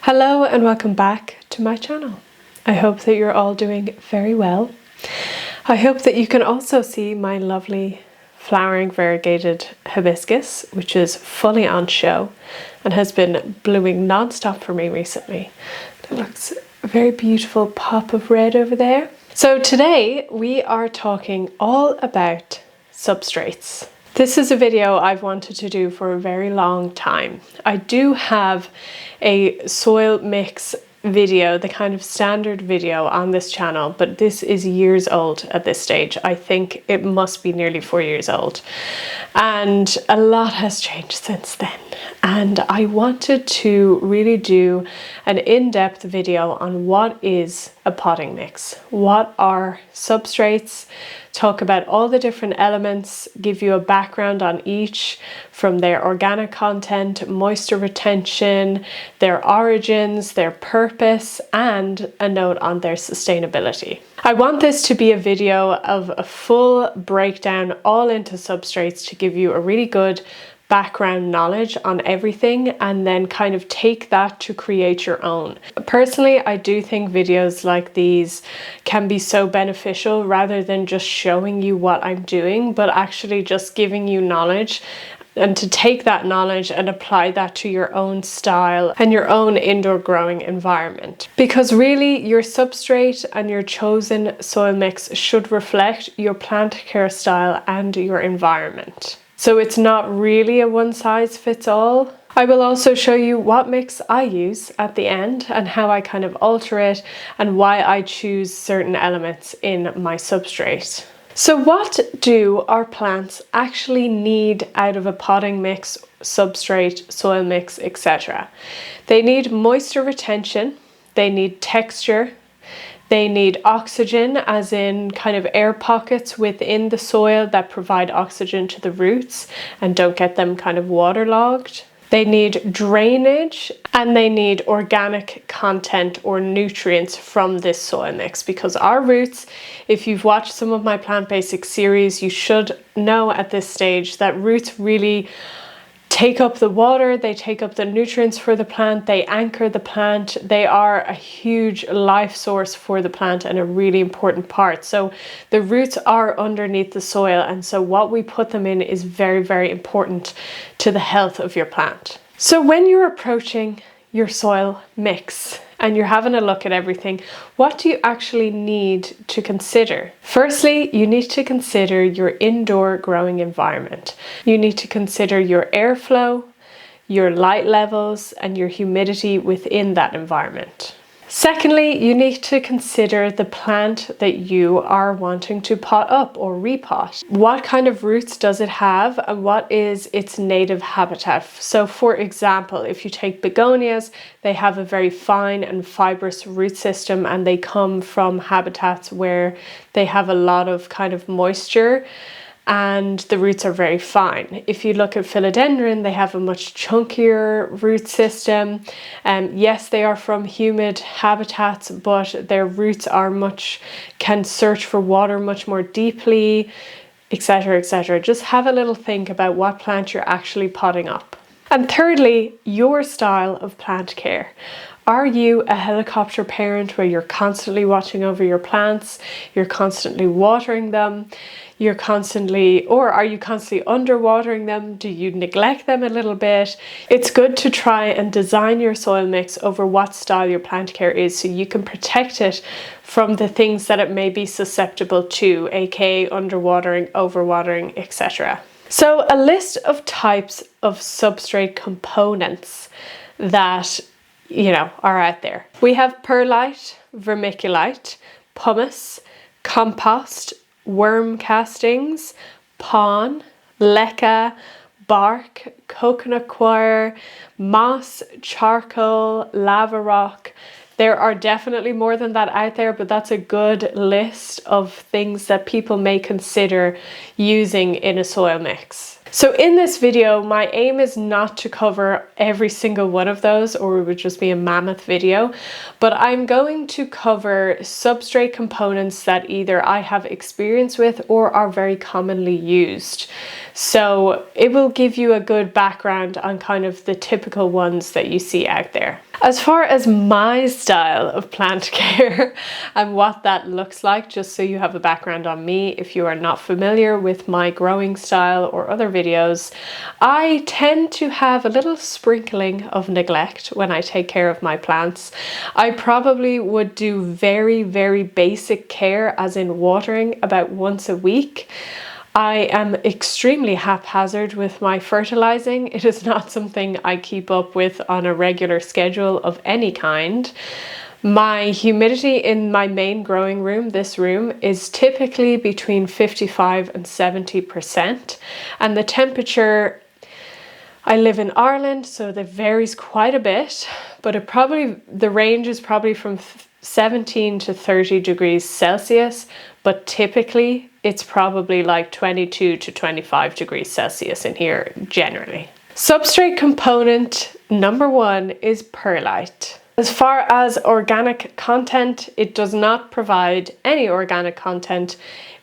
Hello and welcome back to my channel. I hope that you're all doing very well. I hope that you can also see my lovely flowering variegated hibiscus, which is fully on show and has been blooming non-stop for me recently. It looks a very beautiful pop of red over there. So today we are talking all about substrates. This is a video I've wanted to do for a very long time. I do have a soil mix video, the kind of standard video on this channel, but this is years old at this stage. I think it must be nearly 4 years old. And a lot has changed since then. And I wanted to really do an in-depth video on what is a potting mix, what are substrates, talk about all the different elements, give you a background on each from their organic content, moisture retention, their origins, their purpose, and a note on their sustainability. I want this to be a video of a full breakdown all into substrates to give you a really good background knowledge on everything and then kind of take that to create your own. Personally, I do think videos like these can be so beneficial rather than just showing you what I'm doing, but actually just giving you knowledge and to take that knowledge and apply that to your own style and your own indoor growing environment. Because really your substrate and your chosen soil mix should reflect your plant care style and your environment. So it's not really a one size fits all. I will also show you what mix I use at the end and how I kind of alter it and why I choose certain elements in my substrate. So what do our plants actually need out of a potting mix, substrate, soil mix, etc.? They need moisture retention, they need texture, they need oxygen, as in kind of air pockets within the soil that provide oxygen to the roots and don't get them kind of waterlogged. They need drainage and they need organic content or nutrients from this soil mix, because our roots, if you've watched some of my plant basics series, you should know at this stage that roots really take up the water, they take up the nutrients for the plant, they anchor the plant, they are a huge life source for the plant and a really important part. So the roots are underneath the soil, and so what we put them in is very, very important to the health of your plant. So when you're approaching your soil mix and you're having a look at everything, what do you actually need to consider? Firstly, you need to consider your indoor growing environment. You need to consider your airflow, your light levels, and your humidity within that environment. Secondly, you need to consider the plant that you are wanting to pot up or repot. What kind of roots does it have and what is its native habitat? So for example, if you take begonias, they have a very fine and fibrous root system and they come from habitats where they have a lot of kind of moisture and the roots are very fine. If you look at philodendron, they have a much chunkier root system. Yes, they are from humid habitats, but their roots are can search for water much more deeply, etc., etc. Just have a little think about what plant you're actually potting up. And thirdly, your style of plant care. Are you a helicopter parent where you're constantly watching over your plants, you're constantly watering them, or are you constantly underwatering them? Do you neglect them a little bit? It's good to try and design your soil mix over what style your plant care is so you can protect it from the things that it may be susceptible to, aka underwatering, overwatering, etc. So a list of types of substrate components that are out there. We have perlite, vermiculite, pumice, compost, worm castings, pon, LECA, bark, coconut coir, moss, charcoal, lava rock. There are definitely more than that out there, but that's a good list of things that people may consider using in a soil mix. So in this video, my aim is not to cover every single one of those, or it would just be a mammoth video, but I'm going to cover substrate components that either I have experience with or are very commonly used. So it will give you a good background on kind of the typical ones that you see out there. As far as my style of plant care and what that looks like, just so you have a background on me, if you are not familiar with my growing style or other videos, I tend to have a little sprinkling of neglect when I take care of my plants. I probably would do very, very basic care, as in watering, about once a week. I am extremely haphazard with my fertilizing. It is not something I keep up with on a regular schedule of any kind. My humidity in my main growing room, this room, is typically between 55 and 70%. And the temperature, I live in Ireland, so that varies quite a bit, but the range is probably from 17 to 30 degrees Celsius, but typically it's probably like 22 to 25 degrees Celsius in here generally. Substrate component number 1 is perlite. As far as organic content, it does not provide any organic content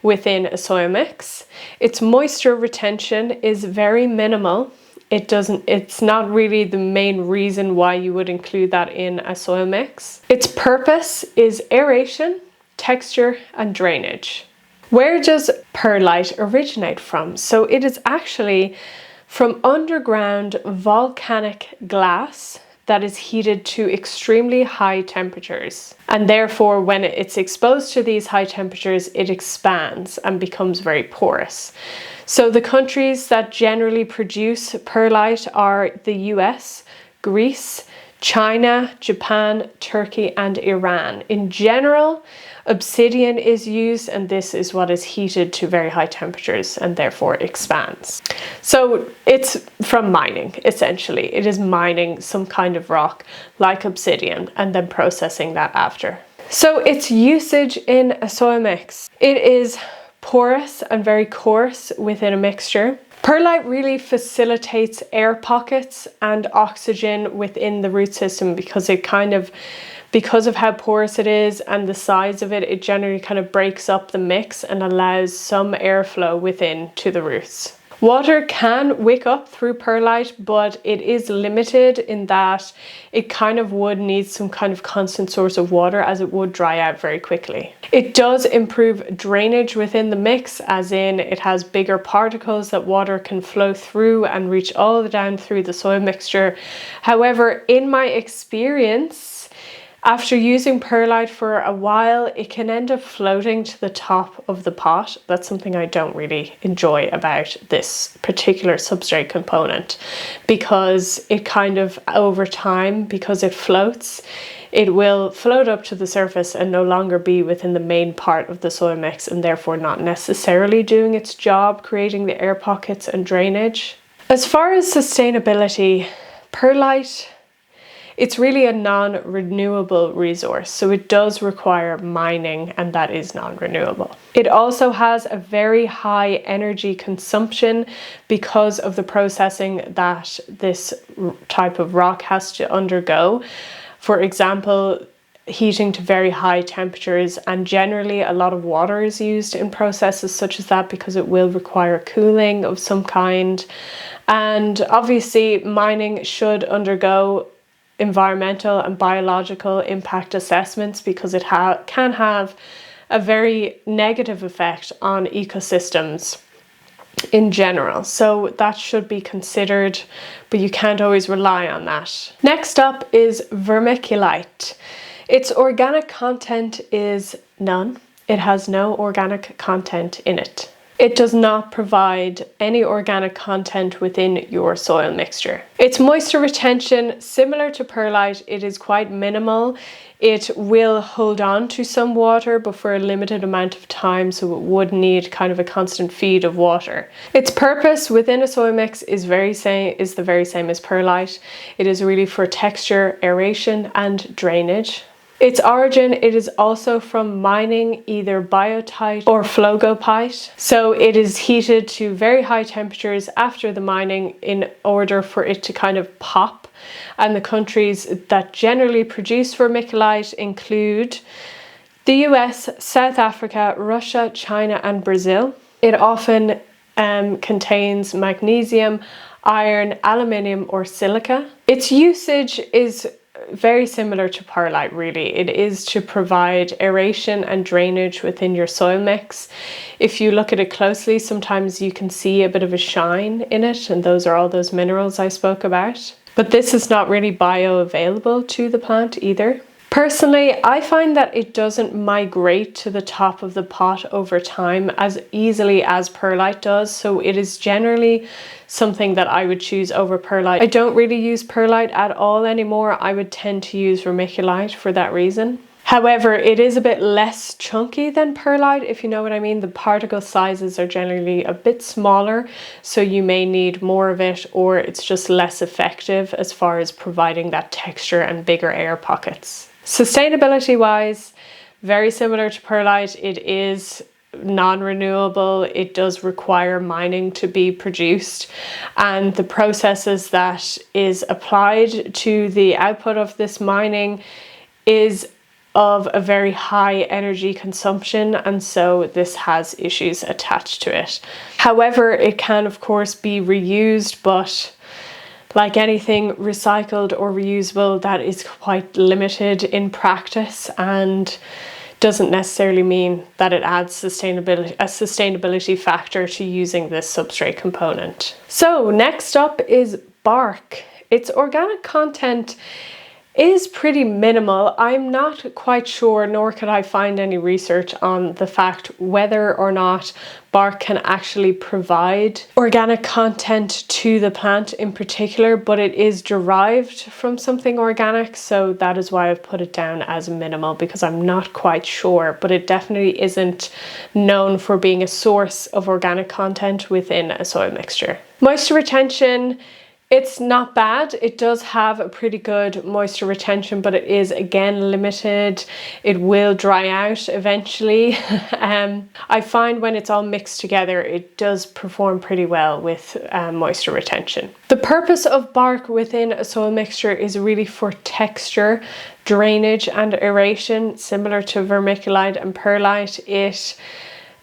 within a soil mix. Its moisture retention is very minimal. It's not really the main reason why you would include that in a soil mix. Its purpose is aeration, texture, and drainage. Where does perlite originate from? So it is actually from underground volcanic glass that is heated to extremely high temperatures. And therefore, when it's exposed to these high temperatures, it expands and becomes very porous. So the countries that generally produce perlite are the US, Greece, China, Japan, Turkey, and Iran. In general, obsidian is used, and this is what is heated to very high temperatures and therefore expands. So it's from mining, essentially. It is mining some kind of rock like obsidian and then processing that after. So its usage in a soil mix. It is porous and very coarse within a mixture. Perlite really facilitates air pockets and oxygen within the root system because of how porous it is and the size of it, it generally kind of breaks up the mix and allows some airflow within to the roots. Water can wick up through perlite, but it is limited in that it kind of would need some kind of constant source of water, as it would dry out very quickly. It does improve drainage within the mix, as in it has bigger particles that water can flow through and reach all the down through the soil mixture. However, in my experience, after using perlite for a while, it can end up floating to the top of the pot. That's something I don't really enjoy about this particular substrate component, because it kind of, over time, because it floats, it will float up to the surface and no longer be within the main part of the soil mix, and therefore not necessarily doing its job, creating the air pockets and drainage. As far as sustainability, perlite, it's really a non-renewable resource, so it does require mining, and that is non-renewable. It also has a very high energy consumption because of the processing that this type of rock has to undergo. For example, heating to very high temperatures, and generally a lot of water is used in processes such as that because it will require cooling of some kind. And obviously mining should undergo environmental and biological impact assessments because it can have a very negative effect on ecosystems in general. So that should be considered, but you can't always rely on that. Next up is vermiculite. Its organic content is none. It has no organic content in it. It does not provide any organic content within your soil mixture. Its moisture retention, similar to perlite, it is quite minimal. It will hold on to some water, but for a limited amount of time, so it would need kind of a constant feed of water. Its purpose within a soil mix is the very same as perlite. It is really for texture, aeration, and drainage. Its origin, it is also from mining either biotite or phlogopite. So it is heated to very high temperatures after the mining in order for it to kind of pop. And the countries that generally produce vermiculite include the US, South Africa, Russia, China, and Brazil. It often contains magnesium, iron, aluminium, or silica. Its usage is very similar to perlite, really. It is to provide aeration and drainage within your soil mix. If you look at it closely, sometimes you can see a bit of a shine in it, and those are all those minerals I spoke about. But this is not really bioavailable to the plant either. Personally, I find that it doesn't migrate to the top of the pot over time as easily as perlite does, so it is generally something that I would choose over perlite. I don't really use perlite at all anymore. I would tend to use vermiculite for that reason. However, it is a bit less chunky than perlite, if you know what I mean. The particle sizes are generally a bit smaller, so you may need more of it, or it's just less effective as far as providing that texture and bigger air pockets. Sustainability wise, very similar to perlite. It is non-renewable. It does require mining to be produced, and the processes that is applied to the output of this mining is of a very high energy consumption, and so this has issues attached to it. However, it can of course be reused, but like anything recycled or reusable, that is quite limited in practice and doesn't necessarily mean that it adds a sustainability factor to using this substrate component. So next up is bark. Its organic content is pretty minimal. I'm not quite sure, nor could I find any research on the fact whether or not bark can actually provide organic content to the plant in particular, but it is derived from something organic, so that is why I've put it down as minimal, because I'm not quite sure, but it definitely isn't known for being a source of organic content within a soil mixture. Moisture retention, it's not bad. It does have a pretty good moisture retention, but it is again limited. It will dry out eventually. I find when it's all mixed together, it does perform pretty well with moisture retention. The purpose of bark within a soil mixture is really for texture, drainage, and aeration, similar to vermiculite and perlite. It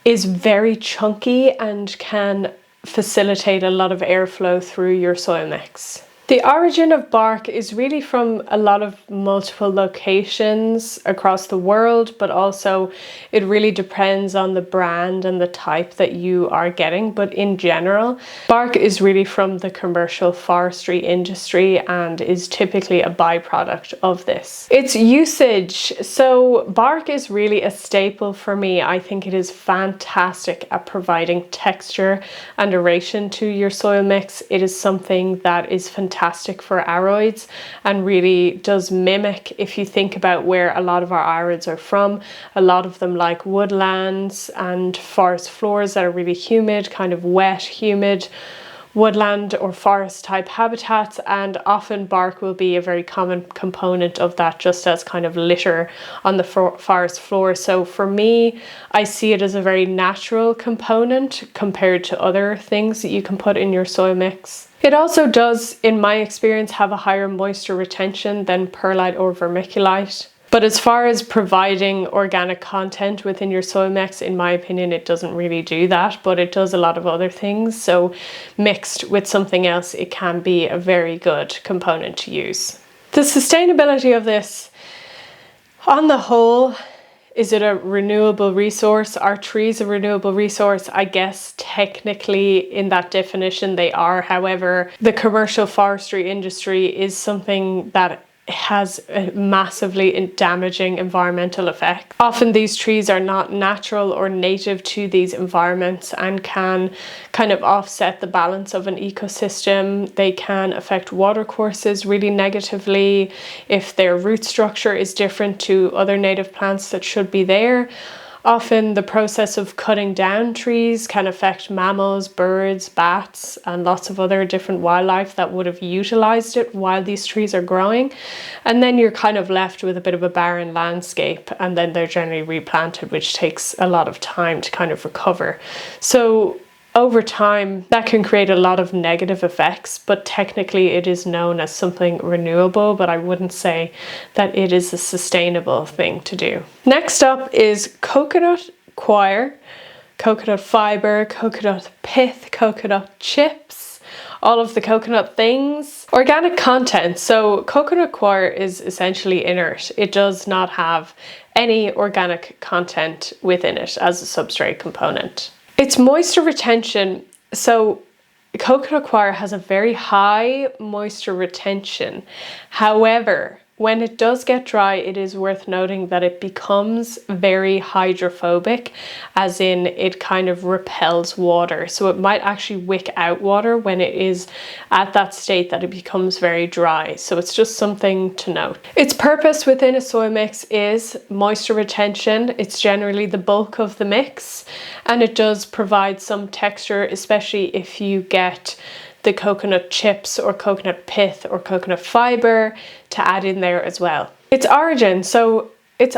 is very chunky and can facilitate a lot of airflow through your soil mix. The origin of bark is really from a lot of multiple locations across the world, but also it really depends on the brand and the type that you are getting. But in general, bark is really from the commercial forestry industry and is typically a byproduct of this. Its usage, so bark is really a staple for me. I think it is fantastic at providing texture and aeration to your soil mix. It is something that is fantastic for aroids and really does mimic, if you think about where a lot of our aroids are from, a lot of them like woodlands and forest floors that are really humid, kind of wet, humid woodland or forest type habitats, and often bark will be a very common component of that, just as kind of litter on the forest floor. So for me, I see it as a very natural component compared to other things that you can put in your soil mix. It also does, in my experience, have a higher moisture retention than perlite or vermiculite. But as far as providing organic content within your soil mix, in my opinion, it doesn't really do that, but it does a lot of other things. So mixed with something else, it can be a very good component to use. The sustainability of this, on the whole, is it a renewable resource? Are trees a renewable resource? I guess technically in that definition they are. However, the commercial forestry industry is something that has a massively damaging environmental effect. Often these trees are not natural or native to these environments and can kind of offset the balance of an ecosystem. They can affect watercourses really negatively if their root structure is different to other native plants that should be there. Often the process of cutting down trees can affect mammals, birds, bats, and lots of other different wildlife that would have utilized it while these trees are growing. And then you're kind of left with a bit of a barren landscape, and then they're generally replanted, which takes a lot of time to kind of recover. So over time, that can create a lot of negative effects, but technically it is known as something renewable, but I wouldn't say that it is a sustainable thing to do. Next up is coconut coir, coconut fiber, coconut pith, coconut chips, all of the coconut things. Organic content. So coconut coir is essentially inert. It does not have any organic content within it as a substrate component. Its moisture retention, so coconut coir has a very high moisture retention. However, when it does get dry, it is worth noting that it becomes very hydrophobic, as in it kind of repels water. So it might actually wick out water when it is at that state that it becomes very dry. So it's just something to note. Its purpose within a soil mix is moisture retention. It's generally the bulk of the mix, and it does provide some texture, especially if you get the coconut chips or coconut pith or coconut fiber to add in there as well. Its origin, so it's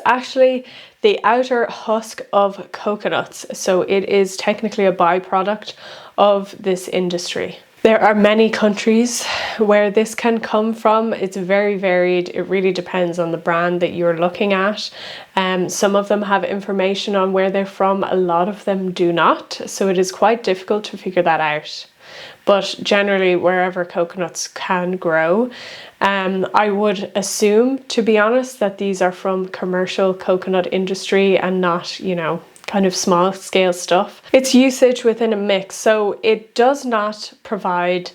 actually the outer husk of coconuts. So it is technically a byproduct of this industry. There are many countries where this can come from. It's very varied. It really depends on the brand that you're looking at. Some of them have information on where they're from. A lot of them do not. So it is quite difficult to figure that out. But generally, wherever coconuts can grow, I would assume, to be honest, that these are from commercial coconut industry and not, you know, kind of small scale stuff. Its usage within a mix. So it does not provide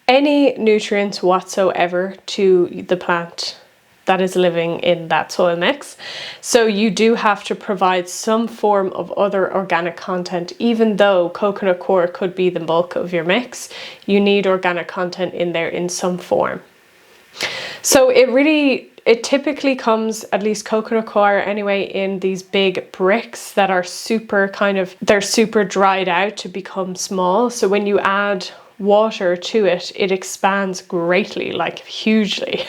any nutrients whatsoever to the plant that is living in that soil mix. So you do have to provide some form of other organic content. Even though coconut coir could be the bulk of your mix, you need organic content in there in some form. So it typically comes, at least coconut coir anyway, in these big bricks that are they're super dried out to become small. So when you add water to it, it expands greatly, like hugely.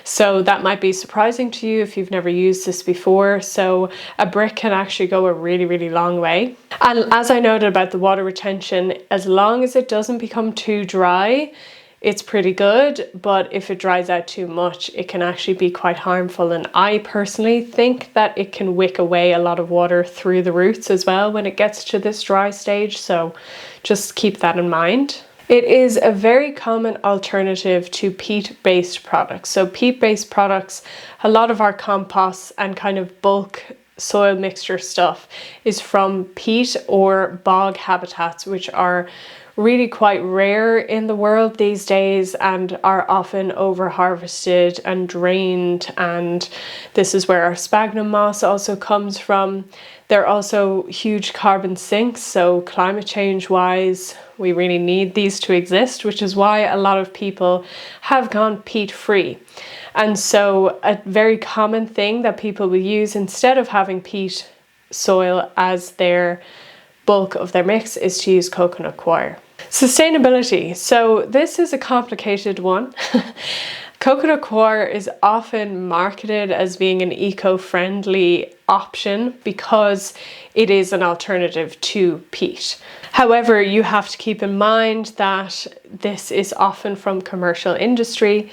So that might be surprising to you if you've never used this before. So a brick can actually go a really, really long way. And as I noted about the water retention, as long as it doesn't become too dry, it's pretty good. But if it dries out too much, it can actually be quite harmful. And I personally think that it can wick away a lot of water through the roots as well when it gets to this dry stage. So just keep that in mind. It is a very common alternative to peat-based products. So peat-based products, a lot of our composts and kind of bulk soil mixture stuff is from peat or bog habitats, which are really quite rare in the world these days and are often over harvested and drained. And this is where our sphagnum moss also comes from. They're also huge carbon sinks, so climate change wise, we really need these to exist, which is why a lot of people have gone peat free. And so a very common thing that people will use instead of having peat soil as their bulk of their mix is to use coconut coir. Sustainability. So this is a complicated one. Coconut coir is often marketed as being an eco-friendly option because it is an alternative to peat. However, you have to keep in mind that this is often from commercial industry,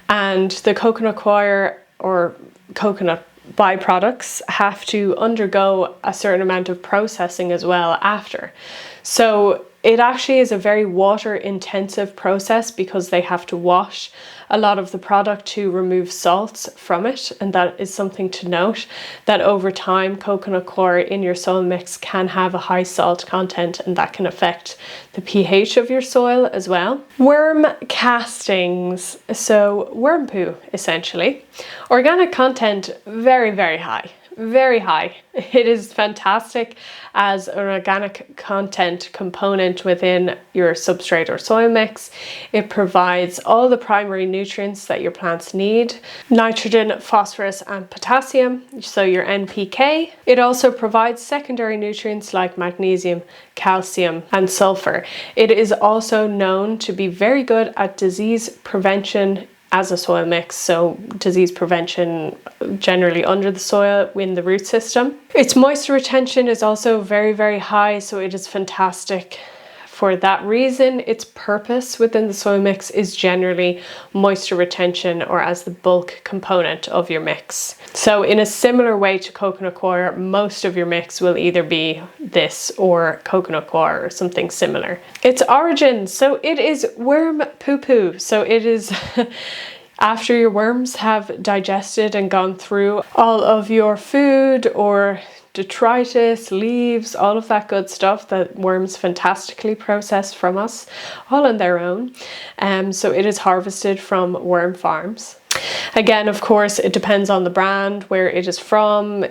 and the coconut coir or coconut byproducts have to undergo a certain amount of processing as well after. So it actually is a very water intensive process because they have to wash a lot of the product to remove salts from it. And that is something to note, that over time coconut coir in your soil mix can have a high salt content, and that can affect the pH of your soil as well. Worm castings, so worm poo essentially. Organic content, very, very high. very high. It is fantastic as an organic content component within your substrate or soil mix. It provides all the primary nutrients that your plants need: nitrogen, phosphorus and potassium, so your NPK. It also provides secondary nutrients like magnesium, calcium and sulfur. It is also known to be very good at disease prevention as a soil mix, so disease prevention generally under the soil in the root system. Its moisture retention is also very, very high, so it is fantastic for that reason. Its purpose within the soil mix is generally moisture retention, or as the bulk component of your mix. So in a similar way to coconut coir, most of your mix will either be this or coconut coir or something similar. Its origin, so it is worm poo-poo. So it is after your worms have digested and gone through all of your food or detritus, leaves, all of that good stuff that worms fantastically process from us, all on their own. So it is harvested from worm farms. Again, of course, it depends on the brand, where it is from,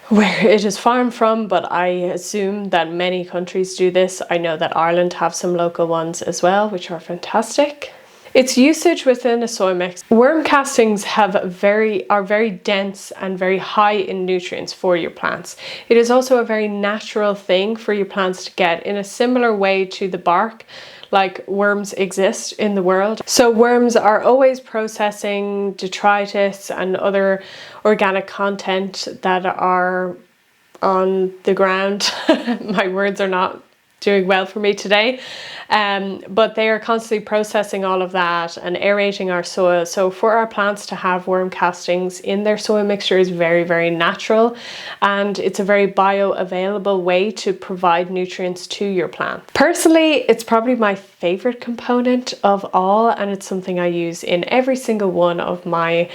where it is farmed from, but I assume that many countries do this. I know that Ireland have some local ones as well, which are fantastic. Its usage within a soil mix. Worm castings are very dense and very high in nutrients for your plants. It is also a very natural thing for your plants to get, in a similar way to the bark, like worms exist in the world. So worms are always processing detritus and other organic content that are on the ground. My words are not doing well for me today, but they are constantly processing all of that and aerating our soil. So for our plants to have worm castings in their soil mixture is very, very natural, and it's a very bioavailable way to provide nutrients to your plant. Personally, it's probably my favorite component of all, and it's something I use in every single one of my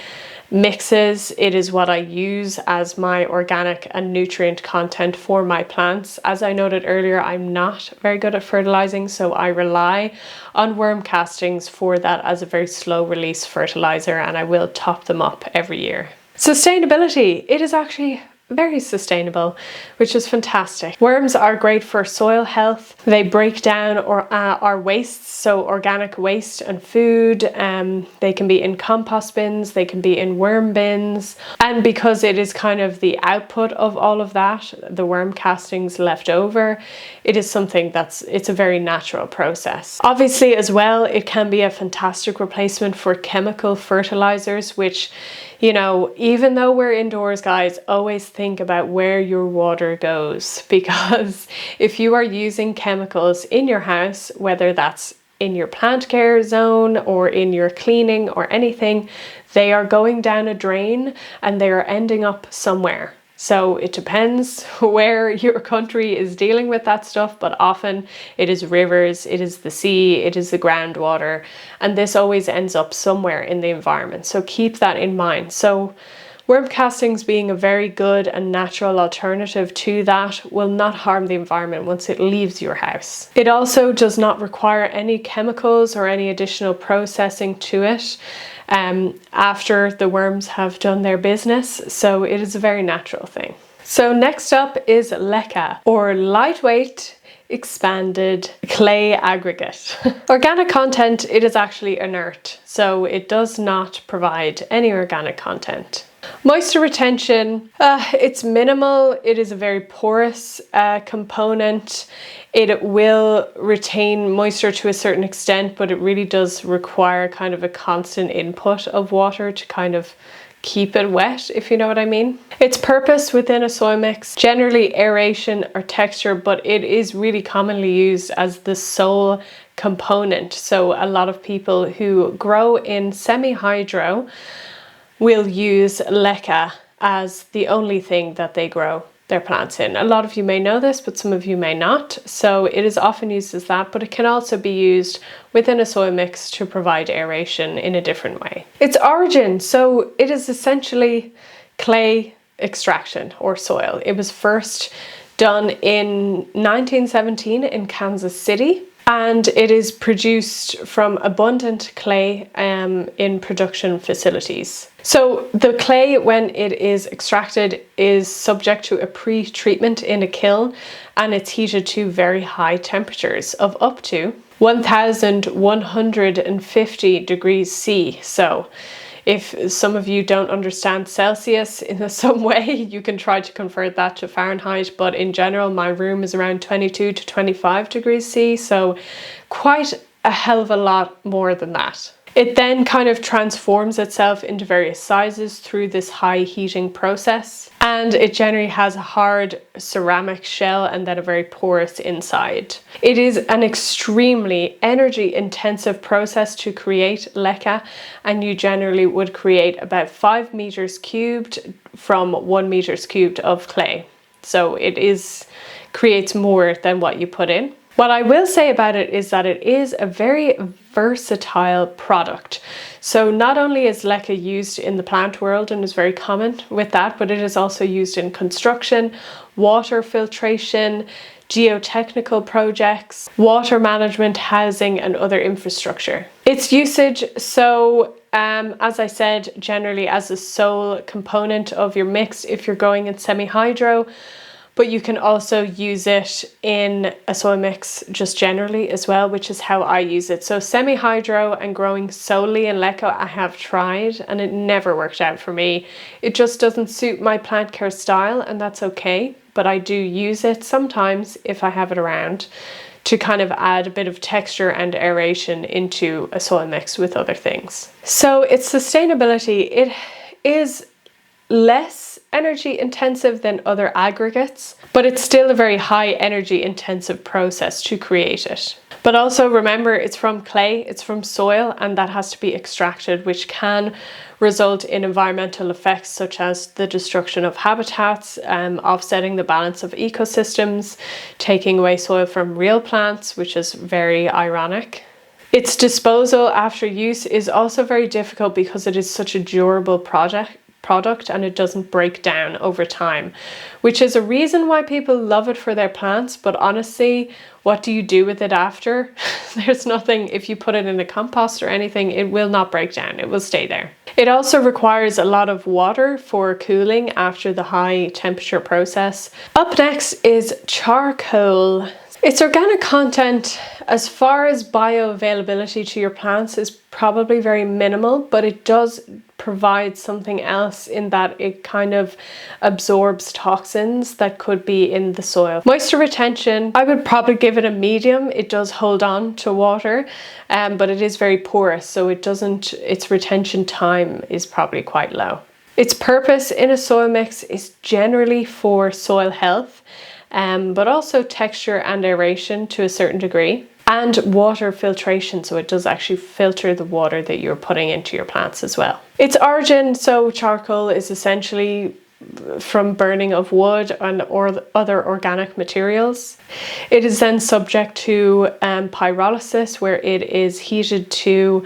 mixes. It is what I use as my organic and nutrient content for my plants. As I noted earlier, I'm not very good at fertilizing, so I rely on worm castings for that as a very slow release fertilizer, and I will top them up every year. Sustainability. It is actually very sustainable, which is fantastic. Worms are great for soil health. They break down our wastes, so organic waste and food. They can be in compost bins, they can be in worm bins, and because it is kind of the output of all of that, the worm castings left over, it is something it's a very natural process. Obviously as well, it can be a fantastic replacement for chemical fertilizers, which, you know, even though we're indoors, guys, always think about where your water goes, because if you are using chemicals in your house, whether that's in your plant care zone or in your cleaning or anything, they are going down a drain and they are ending up somewhere. So it depends where your country is dealing with that stuff, but often it is rivers, it is the sea, it is the groundwater, and this always ends up somewhere in the environment. So keep that in mind. So worm castings, being a very good and natural alternative to that, will not harm the environment once it leaves your house. It also does not require any chemicals or any additional processing to it after the worms have done their business, so it is a very natural thing. So next up is LECA, or lightweight expanded clay aggregate. Organic content, it is actually inert, so it does not provide any organic content. Moisture retention, it's minimal. It is a very porous component. It will retain moisture to a certain extent, but it really does require kind of a constant input of water to kind of keep it wet, if you know what I mean. Its purpose within a soil mix, generally aeration or texture, but it is really commonly used as the sole component. So a lot of people who grow in semi-hydro will use LECA as the only thing that they grow their plants in. A lot of you may know this, but some of you may not. So it is often used as that, but it can also be used within a soil mix to provide aeration in a different way. Its origin, so it is essentially clay extraction or soil. It was first done in 1917 in Kansas City. and it is produced from abundant clay in production facilities. So the clay, when it is extracted, is subject to a pre-treatment in a kiln, and it's heated to very high temperatures of up to 1150 degrees C. So if some of you don't understand Celsius in some way, you can try to convert that to Fahrenheit, but in general, my room is around 22 to 25 degrees C, so quite a hell of a lot more than that. It then kind of transforms itself into various sizes through this high heating process, and it generally has a hard ceramic shell and then a very porous inside. It is an extremely energy intensive process to create LECA, and you generally would create about 5 meters cubed from 1 meters cubed of clay. So it creates more than what you put in. What I will say about it is that it is a very versatile product. So not only is LECA used in the plant world and is very common with that, but it is also used in construction, water filtration, geotechnical projects, water management, housing, and other infrastructure. Its usage, so as I said, generally as a sole component of your mix if you're going in semi-hydro, but you can also use it in a soil mix just generally as well, which is how I use it. So semi-hydro and growing solely in LECA, I have tried and it never worked out for me. It just doesn't suit my plant care style, and that's okay. But I do use it sometimes if I have it around to kind of add a bit of texture and aeration into a soil mix with other things. So its sustainability, it is less energy intensive than other aggregates, but it's still a very high energy intensive process to create it. But also remember, it's from clay, it's from soil, and that has to be extracted, which can result in environmental effects such as the destruction of habitats, offsetting the balance of ecosystems, taking away soil from real plants, which is very ironic. Its disposal after use is also very difficult because it is such a durable product and it doesn't break down over time, which is a reason why people love it for their plants. But honestly, what do you do with it after? There's nothing. If you put it in a compost or anything, it will not break down, it will stay there. It also requires a lot of water for cooling after the high temperature process. Up next is charcoal. Its organic content, as far as bioavailability to your plants, is probably very minimal, but it does provide something else in that it kind of absorbs toxins that could be in the soil. Moisture retention, I would probably give it a medium. It does hold on to water, but it is very porous, so its retention time is probably quite low. Its purpose in a soil mix is generally for soil health, but also texture and aeration to a certain degree, and water filtration, so it does actually filter the water that you're putting into your plants as well. Its origin, so charcoal is essentially from burning of wood and or other organic materials. It is then subject to pyrolysis, where it is heated to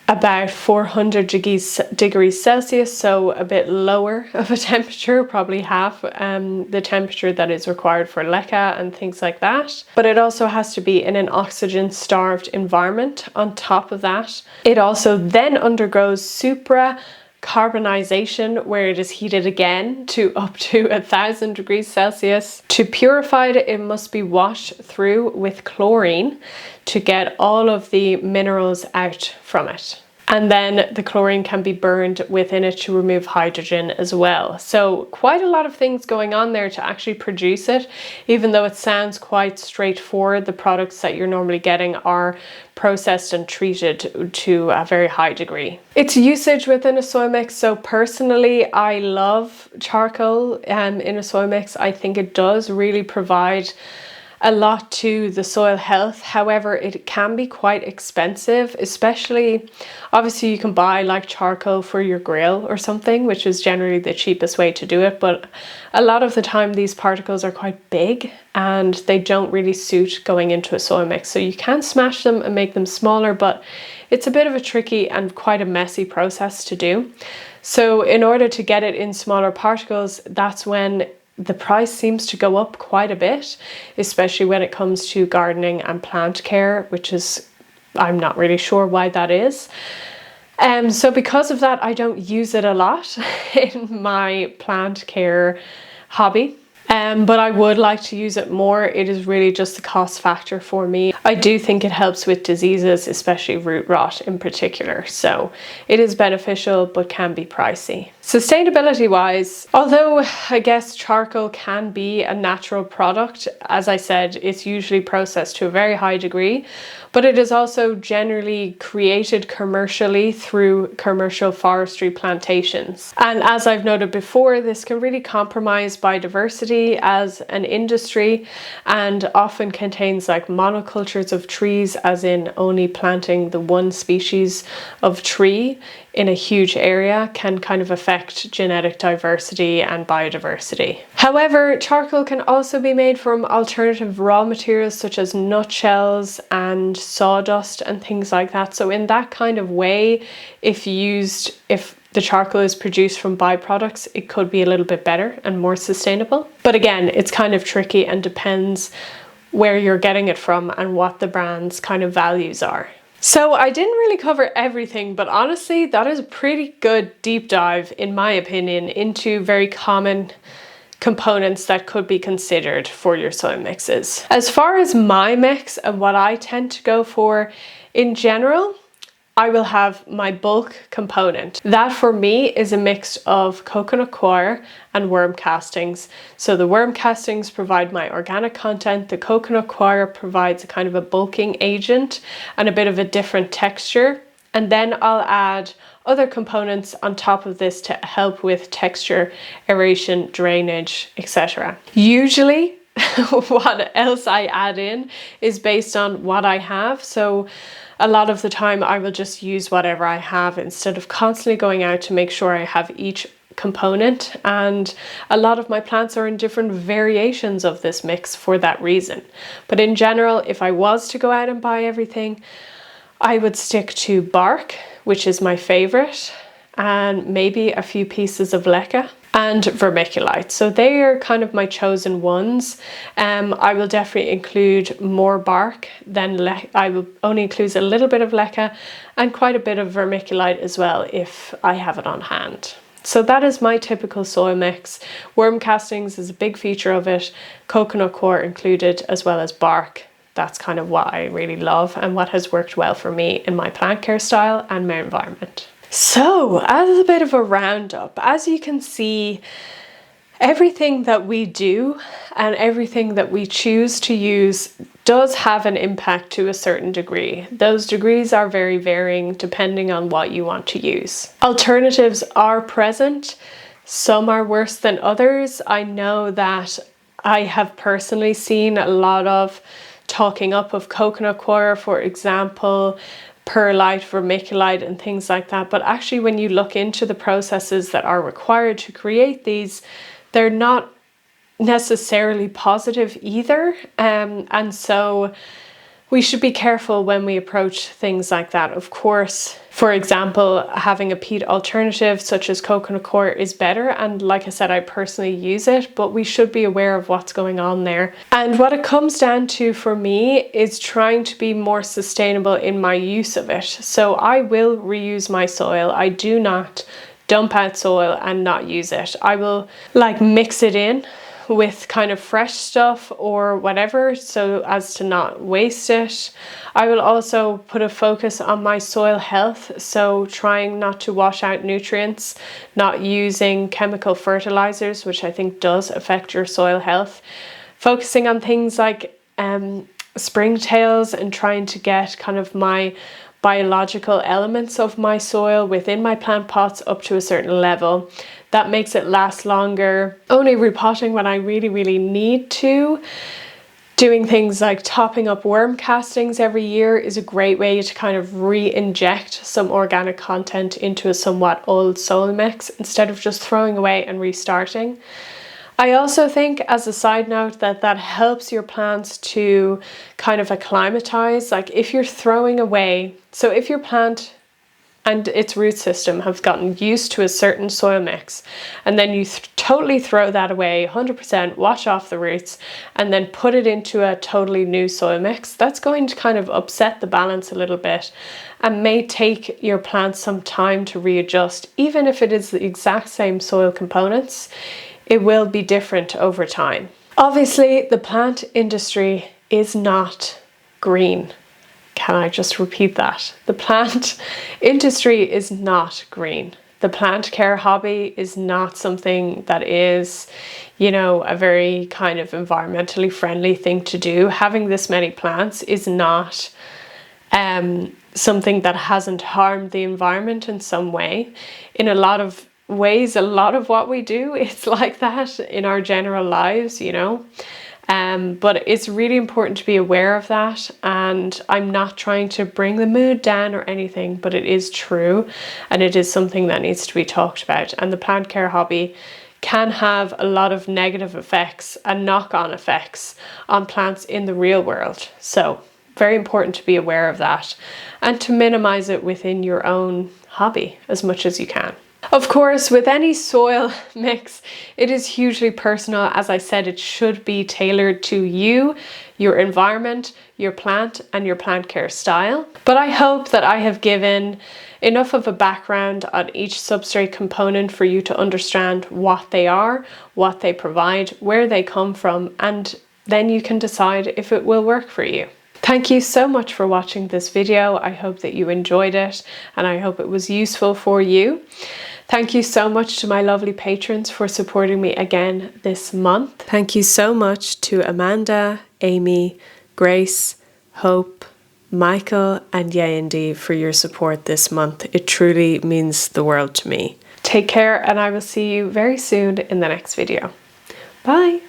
about 400 degrees Celsius, so a bit lower of a temperature, probably half the temperature that is required for LECA and things like that. But it also has to be in an oxygen-starved environment. On top of that, it also then undergoes supracarbonization, where it is heated again to up to 1000 degrees Celsius. To purify it, it must be washed through with chlorine to get all of the minerals out from it. And then the chlorine can be burned within it to remove hydrogen as well. So quite a lot of things going on there to actually produce it. Even though it sounds quite straightforward, the products that you're normally getting are processed and treated to a very high degree. Its usage within a soil mix. So personally, I love charcoal in a soil mix. I think it does really provide a lot to the soil health. However, it can be quite expensive, especially, obviously you can buy like charcoal for your grill or something, which is generally the cheapest way to do it. But a lot of the time these particles are quite big and they don't really suit going into a soil mix. So you can smash them and make them smaller, but it's a bit of a tricky and quite a messy process to do. So in order to get it in smaller particles, that's when the price seems to go up quite a bit, especially when it comes to gardening and plant care, which is, I'm not really sure why that is. So because of that, I don't use it a lot in my plant care hobby. But I would like to use it more. It is really just the cost factor for me. I do think it helps with diseases, especially root rot in particular. So it is beneficial, but can be pricey. Sustainability wise, although I guess charcoal can be a natural product, as I said, it's usually processed to a very high degree, but it is also generally created commercially through commercial forestry plantations. And as I've noted before, this can really compromise biodiversity as an industry, and often contains like monocultures of trees, as in only planting the one species of tree in a huge area, can kind of affect genetic diversity and biodiversity. However, charcoal can also be made from alternative raw materials such as nutshells and sawdust and things like that. So in that kind of way, if the charcoal is produced from byproducts, it could be a little bit better and more sustainable. But again, it's kind of tricky and depends where you're getting it from and what the brand's kind of values are. So I didn't really cover everything, but honestly, that is a pretty good deep dive, in my opinion, into very common components that could be considered for your soil mixes. As far as my mix and what I tend to go for, in general, I will have my bulk component. That for me is a mix of coconut coir and worm castings. So the worm castings provide my organic content, the coconut coir provides a kind of a bulking agent and a bit of a different texture. And then I'll add other components on top of this to help with texture, aeration, drainage, etc. Usually, what else I add in is based on what I have. So a lot of the time I will just use whatever I have instead of constantly going out to make sure I have each component. And a lot of my plants are in different variations of this mix for that reason. But in general, if I was to go out and buy everything, I would stick to bark, which is my favorite, and maybe a few pieces of LECA and vermiculite. So they are kind of my chosen ones. I will definitely include more bark than I will only include a little bit of LECA and quite a bit of vermiculite as well if I have it on hand. So that is my typical soil mix. Worm castings is a big feature of it, coconut coir included, as well as bark. That's kind of what I really love and what has worked well for me in my plant care style and my environment. So, as a bit of a roundup, as you can see, everything that we do and everything that we choose to use does have an impact to a certain degree. Those degrees are very varying depending on what you want to use. Alternatives are present. Some are worse than others. I know that I have personally seen a lot of talking up of coconut coir, for example, perlite, vermiculite and things like that. But actually when you look into the processes that are required to create these, they're not necessarily positive either. And so we should be careful when we approach things like that. Of course, for example, having a peat alternative such as coconut coir is better. And like I said, I personally use it, but we should be aware of what's going on there. And what it comes down to for me is trying to be more sustainable in my use of it. So I will reuse my soil. I do not dump out soil and not use it. I will like mix it in with kind of fresh stuff or whatever so as to not waste it. I will also put a focus on my soil health, so trying not to wash out nutrients, not using chemical fertilizers, which I think does affect your soil health. Focusing on things like springtails and trying to get kind of my biological elements of my soil within my plant pots up to a certain level. That makes it last longer. Only repotting when I really need to. Doing things like topping up worm castings every year is a great way to kind of re-inject some organic content into a somewhat old soil mix instead of just throwing away and restarting. I also think, as a side note, that helps your plants to kind of acclimatize. Like if you're throwing away, so if your plant and its root system have gotten used to a certain soil mix, and then you totally throw that away 100%, wash off the roots, and then put it into a totally new soil mix, that's going to kind of upset the balance a little bit and may take your plants some time to readjust. Even if it is the exact same soil components, it will be different over time. Obviously, the plant industry is not green. Can I just repeat that? The plant industry is not green. The plant care hobby is not something that is, you know, a very kind of environmentally friendly thing to do. Having this many plants is not something that hasn't harmed the environment in some way. In a lot of ways, a lot of what we do is like that in our general lives, you know. But it's really important to be aware of that, and I'm not trying to bring the mood down or anything, but it is true, and it is something that needs to be talked about. And the plant care hobby can have a lot of negative effects and knock-on effects on plants in the real world. So very important to be aware of that and to minimize it within your own hobby as much as you can. Of course, with any soil mix, it is hugely personal. As I said, it should be tailored to you, your environment, your plant, and your plant care style. But I hope that I have given enough of a background on each substrate component for you to understand what they are, what they provide, where they come from, and then you can decide if it will work for you. Thank you so much for watching this video. I hope that you enjoyed it, and I hope it was useful for you. Thank you so much to my lovely patrons for supporting me again this month. Thank you so much to Amanda, Amy, Grace, Hope, Michael, and Yendi for your support this month. It truly means the world to me. Take care, and I will see you very soon in the next video. Bye!